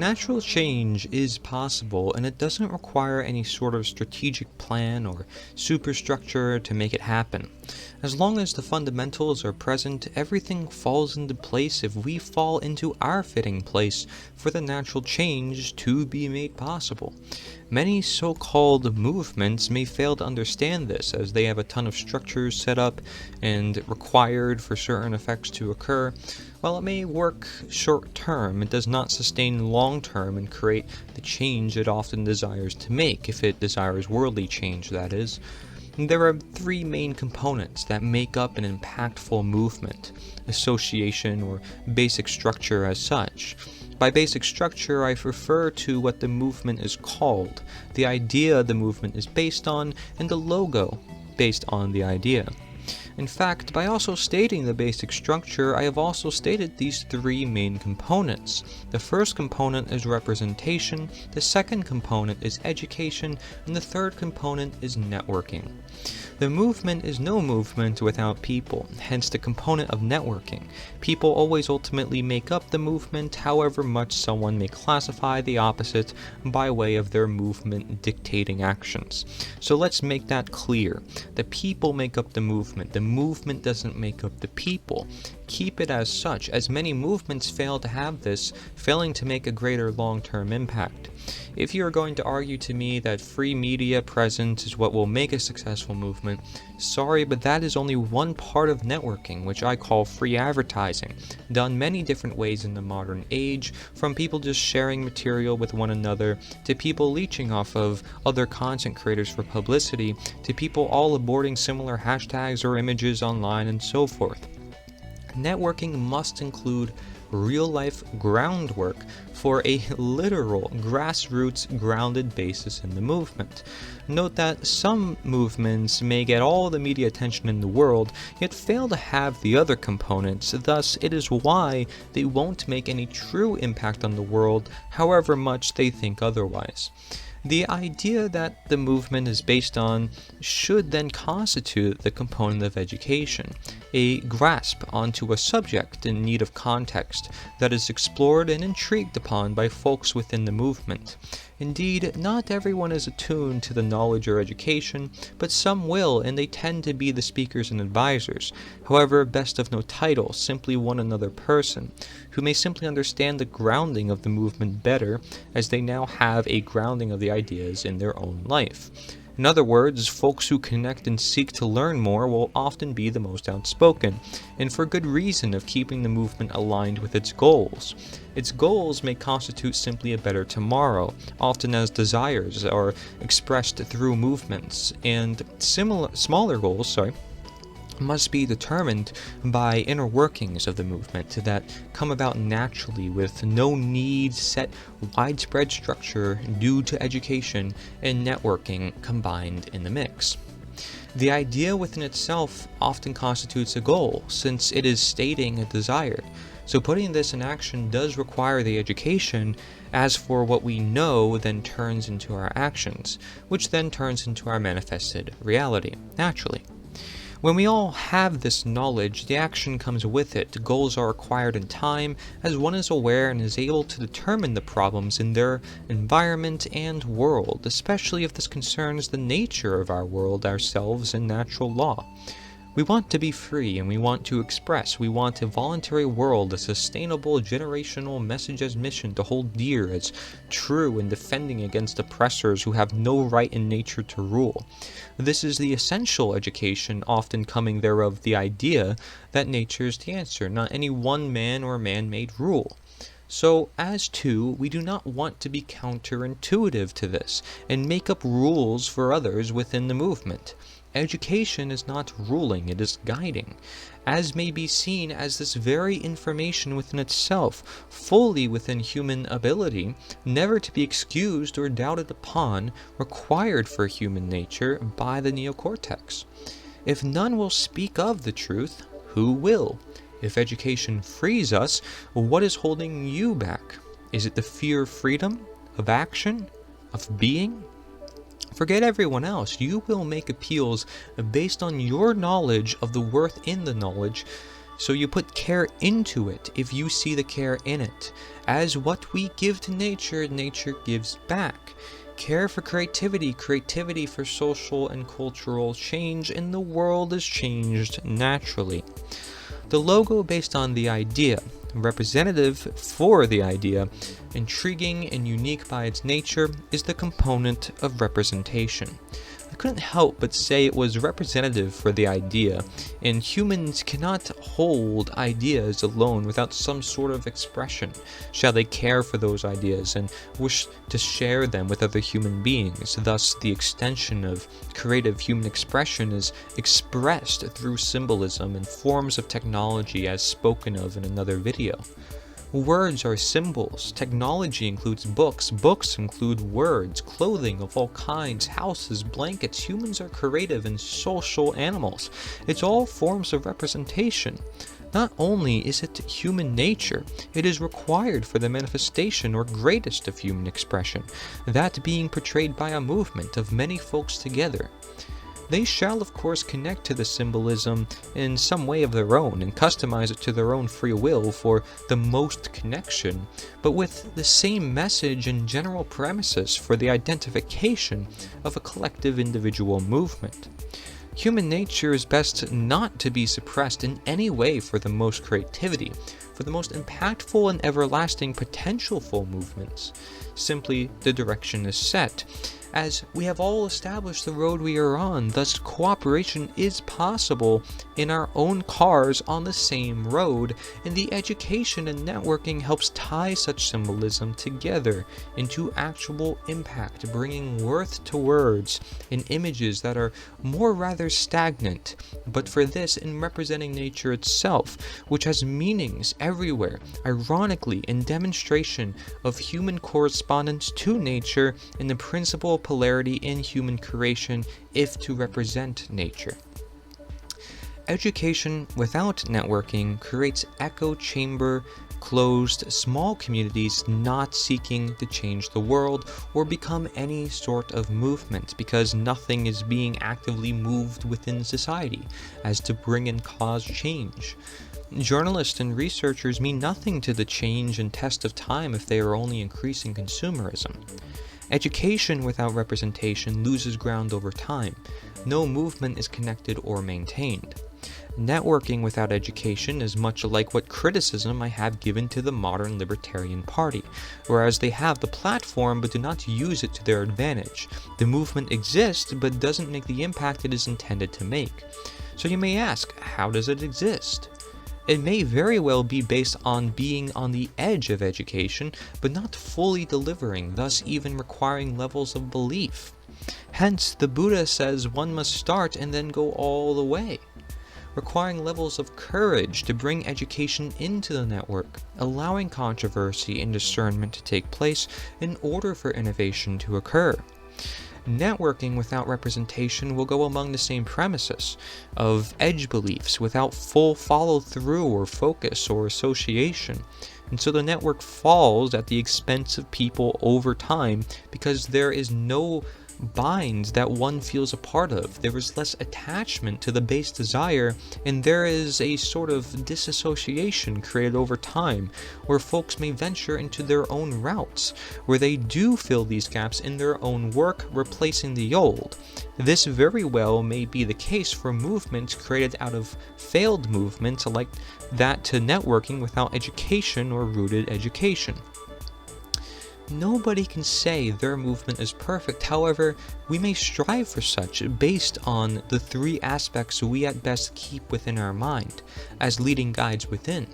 Natural change is possible, and it doesn't require any sort of strategic plan or superstructure to make it happen. As long as the fundamentals are present, everything falls into place if we fall into our fitting place for the natural change to be made possible. Many so-called movements may fail to understand this, as they have a ton of structures set up and required for certain effects to occur. While it may work short-term, it does not sustain long-term and create the change it often desires to make, if it desires worldly change, that is. There are three main components that make up an impactful movement: association, or basic structure as such. By basic structure, I refer to what the movement is called, the idea the movement is based on, and the logo based on the idea. In fact, by also stating the basic structure, I have also stated these three main components. The first component is representation, the second component is education, and the third component is networking. The movement is no movement without people, hence the component of networking. People always ultimately make up the movement, however much someone may classify the opposite by way of their movement dictating actions. So let's make that clear. The people make up the movement doesn't make up the people. Keep it as such, as many movements fail to have this, failing to make a greater long-term impact. If you are going to argue to me that free media presence is what will make a successful movement, sorry, but that is only one part of networking, which I call free advertising, done many different ways in the modern age, from people just sharing material with one another, to people leeching off of other content creators for publicity, to people all aborting similar hashtags or images online, and so forth. Networking must include real-life groundwork for a literal grassroots grounded basis in the movement. Note that some movements may get all the media attention in the world, yet fail to have the other components, thus it is why they won't make any true impact on the world, however much they think otherwise. The idea that the movement is based on should then constitute the component of education, a grasp onto a subject in need of context that is explored and intrigued upon by folks within the movement. Indeed, not everyone is attuned to the knowledge or education, but some will, and they tend to be the speakers and advisors. However, best of no title, simply one another person, who may simply understand the grounding of the movement better, as they now have a grounding of the ideas in their own life. In other words, folks who connect and seek to learn more will often be the most outspoken, and for good reason of keeping the movement aligned with its goals. Its goals may constitute simply a better tomorrow, often as desires are expressed through movements, and smaller goals, must be determined by inner workings of the movement that come about naturally with no need set widespread structure due to education and networking combined in the mix. The idea within itself often constitutes a goal, since it is stating a desire. So putting this in action does require the education. As for what we know then turns into our actions, which then turns into our manifested reality, naturally. When we all have this knowledge, the action comes with it. Goals are acquired in time, as one is aware and is able to determine the problems in their environment and world, especially if this concerns the nature of our world, ourselves, and natural law. We want to be free, and we want to express. We want a voluntary world, a sustainable generational message as mission to hold dear as true and defending against oppressors who have no right in nature to rule. This is the essential education, often coming thereof the idea that nature is the answer, not any one man or man-made rule. So, as to, we do not want to be counterintuitive to this, and make up rules for others within the movement. Education is not ruling, it is guiding, as may be seen as this very information within itself, fully within human ability, never to be excused or doubted upon, required for human nature by the neocortex. If none will speak of the truth, who will? If education frees us, what is holding you back? Is it the fear of freedom, of action, of being? Forget everyone else. You will make appeals based on your knowledge of the worth in the knowledge, So you put care into it if you see the care in it. As what we give to nature, nature gives back. Care for creativity, creativity for social and cultural change, and the world is changed naturally. The logo based on the idea, representative for the idea, intriguing and unique by its nature, is the component of representation. I couldn't help but say it was representative for the idea, and humans cannot hold ideas alone without some sort of expression. Shall they care for those ideas and wish to share them with other human beings? Thus, the extension of creative human expression is expressed through symbolism and forms of technology as spoken of in another video. Words are symbols. Technology includes books. Books include words, clothing of all kinds, houses, blankets. Humans are creative and social animals. It's all forms of representation. Not only is it human nature, it is required for the manifestation or greatest of human expression, that being portrayed by a movement of many folks together. They shall of course connect to the symbolism in some way of their own and customize it to their own free will for the most connection, but with the same message and general premises for the identification of a collective individual movement. Human nature is best not to be suppressed in any way for the most creativity, for the most impactful and everlasting potentialful movements. Simply, the direction is set, as we have all established the road we are on, thus cooperation is possible in our own cars on the same road, and the education and networking helps tie such symbolism together into actual impact, bringing worth to words in images that are more rather stagnant, but for this in representing nature itself, which has meanings everywhere, ironically in demonstration of human correspondence to nature and the principle of polarity in human creation if to represent nature. Education without networking creates echo chamber, closed, small communities not seeking to change the world or become any sort of movement because nothing is being actively moved within society as to bring and cause change. Journalists and researchers mean nothing to the change and test of time if they are only increasing consumerism. Education without representation loses ground over time. No movement is connected or maintained. Networking without education is much like what criticism I have given to the modern Libertarian Party, whereas they have the platform but do not use it to their advantage. The movement exists but doesn't make the impact it is intended to make. So you may ask, how does it exist? It may very well be based on being on the edge of education, but not fully delivering, thus even requiring levels of belief. Hence, the Buddha says one must start and then go all the way, requiring levels of courage to bring education into the network, allowing controversy and discernment to take place in order for innovation to occur. Networking without representation will go among the same premises of edge beliefs without full follow-through or focus or association. And so the network falls at the expense of people over time because there is no binds that one feels a part of. There is less attachment to the base desire, and there is a sort of disassociation created over time, where folks may venture into their own routes, where they do fill these gaps in their own work, replacing the old. This very well may be the case for movements created out of failed movements like that to networking without education or rooted education. Nobody can say their movement is perfect, however, we may strive for such based on the three aspects we at best keep within our mind, as leading guides within.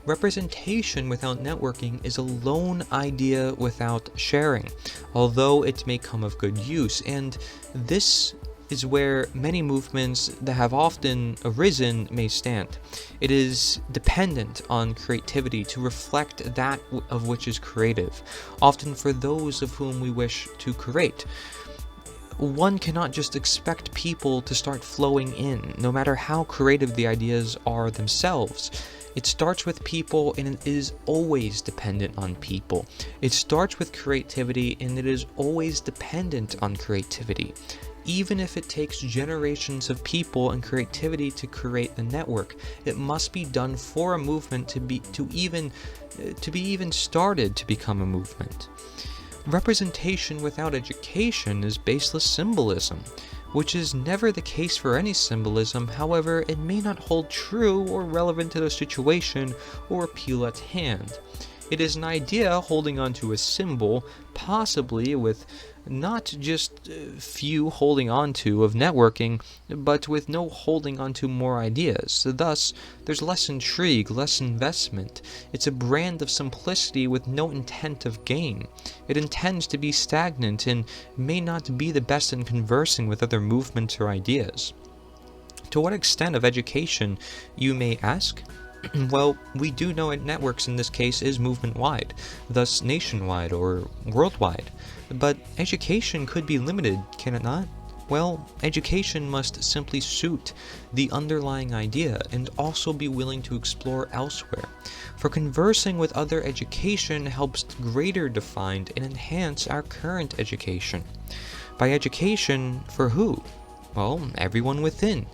Representation without networking is a lone idea without sharing, although it may come of good use, and this is where many movements that have often arisen may stand. It is dependent on creativity to reflect that of which is creative, often for those of whom we wish to create. One cannot just expect people to start flowing in, no matter how creative the ideas are themselves. It starts with people and it is always dependent on people. It starts with creativity and it is always dependent on creativity. even if it takes generations of people and creativity to create the network. It must be done for a movement to be even started to become a movement. Representation without education is baseless symbolism, which is never the case for any symbolism. However, it may not hold true or relevant to the situation or appeal at hand. It is an idea holding onto a symbol, possibly with not just few holding onto of networking, but with no holding onto more ideas. Thus, there's less intrigue, less investment. It's a brand of simplicity with no intent of gain. It intends to be stagnant and may not be the best in conversing with other movements or ideas. To what extent of education, you may ask? Well, we do know it networks in this case is movement-wide, thus nationwide or worldwide. But education could be limited, can it not? Well, education must simply suit the underlying idea and also be willing to explore elsewhere. For conversing with other education helps greater define and enhance our current education. By education, for who? Well, everyone within.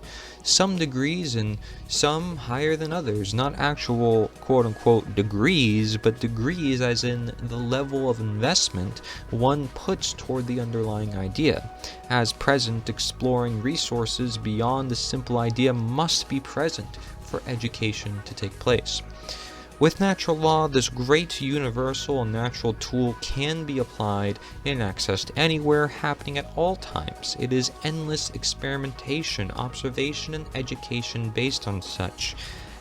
Some degrees and some higher than others. Not actual quote-unquote degrees, but degrees as in the level of investment one puts toward the underlying idea. As present, exploring resources beyond the simple idea must be present for education to take place. With natural law, this great universal and natural tool can be applied and accessed anywhere, happening at all times. It is endless experimentation, observation, and education based on such.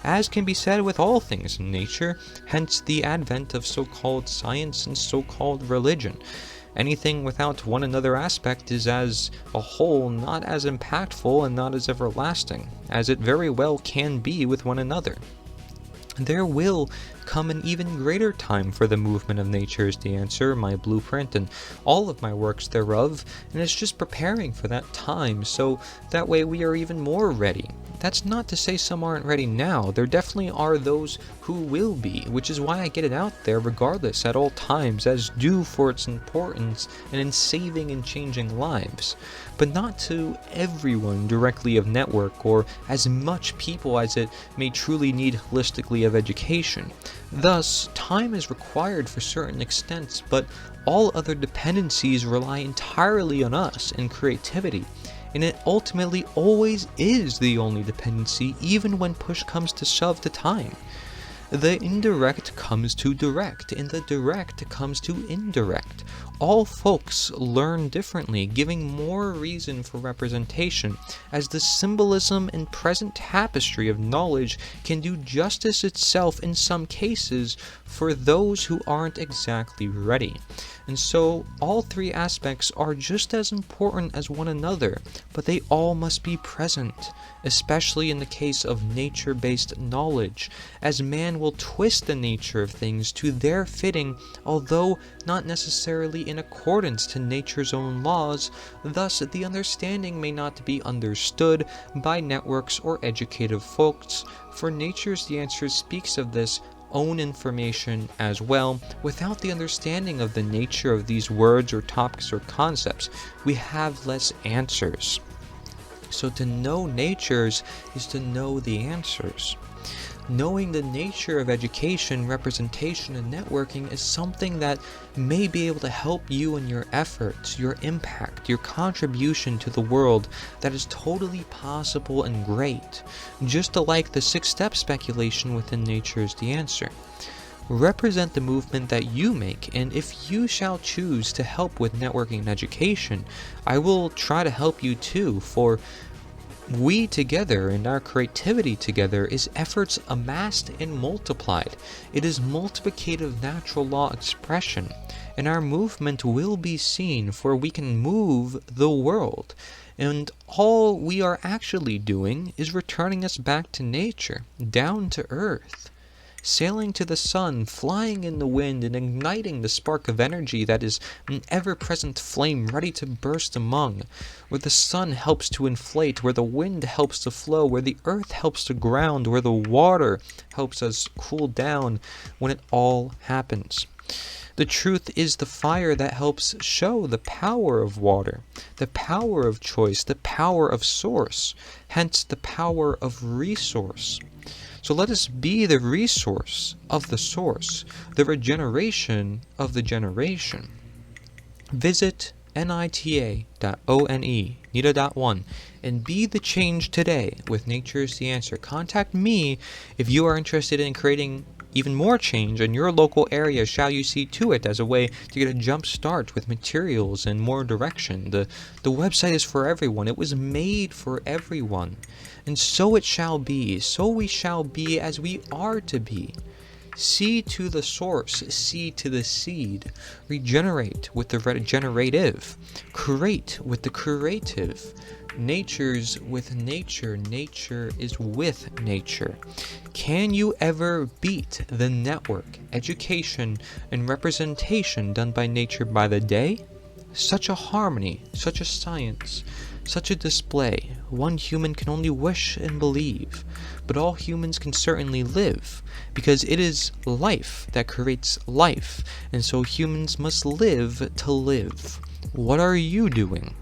As can be said with all things in nature, hence the advent of so-called science and so-called religion. Anything without one another aspect is as a whole not as impactful and not as everlasting, as it very well can be with one another. There will come an even greater time for the movement of nature is the answer, my blueprint, and all of my works thereof, and it's just preparing for that time, so that way we are even more ready. That's not to say some aren't ready now. There definitely are those who will be, which is why I get it out there regardless at all times, as due for its importance and in saving and changing lives. But not to everyone directly of network, or as much people as it may truly need holistically of education. Thus, time is required for certain extents, but all other dependencies rely entirely on us and creativity. And it ultimately always is the only dependency, even when push comes to shove to time. The indirect comes to direct, and the direct comes to indirect. All folks learn differently, giving more reason for representation, as the symbolism and present tapestry of knowledge can do justice itself in some cases for those who aren't exactly ready. And so all three aspects are just as important as one another, but they all must be present, especially in the case of nature-based knowledge, as man will twist the nature of things to their fitting, although not necessarily in accordance to nature's own laws. Thus, the understanding may not be understood by networks or educative folks, for nature's the answer speaks of this own information as well. Without the understanding of the nature of these words or topics or concepts, we have less answers. So to know natures is to know the answers. Knowing the nature of education, representation, and networking is something that may be able to help you in your efforts, your impact, your contribution to the world that is totally possible and great. Just like the 6-step speculation within nature is the answer. Represent the movement that you make, and if you shall choose to help with networking and education, I will try to help you too, for we together and our creativity together is efforts amassed and multiplied. It is multiplicative natural law expression, and our movement will be seen, for we can move the world. And all we are actually doing is returning us back to nature, down to earth. Sailing to the sun, flying in the wind, and igniting the spark of energy that is an ever-present flame ready to burst among, where the sun helps to inflate, where the wind helps to flow, where the earth helps to ground, where the water helps us cool down when it all happens. The truth is the fire that helps show the power of water, the power of choice, the power of source, hence the power of resource. So let us be the resource of the source, the regeneration of the generation. Visit nita.one, nita.one, and be the change today with Nature is the Answer. Contact me if you are interested in creating even more change in your local area. Shall you see to it as a way to get a jump start with materials and more direction. The website is for everyone. It was made for everyone. And so it shall be. So we shall be as we are to be. See to the source, see to the seed, regenerate with the regenerative, create with the creative, nature's with nature, nature is with nature. Can you ever beat the network, education, and representation done by nature by the day? Such a harmony, such a science, such a display. One human can only wish and believe, but all humans can certainly live, because it is life that creates life, and so humans must live to live. What are you doing?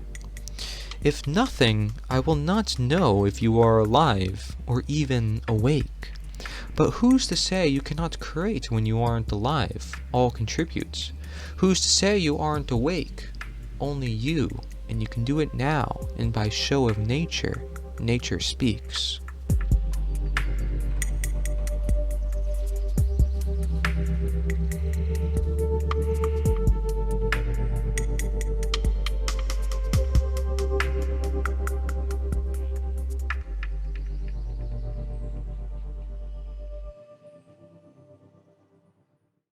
If nothing, I will not know if you are alive or even awake. But who's to say you cannot create when you aren't alive? All contributes. Who's to say you aren't awake? Only you, and you can do it now, and by show of nature, nature speaks.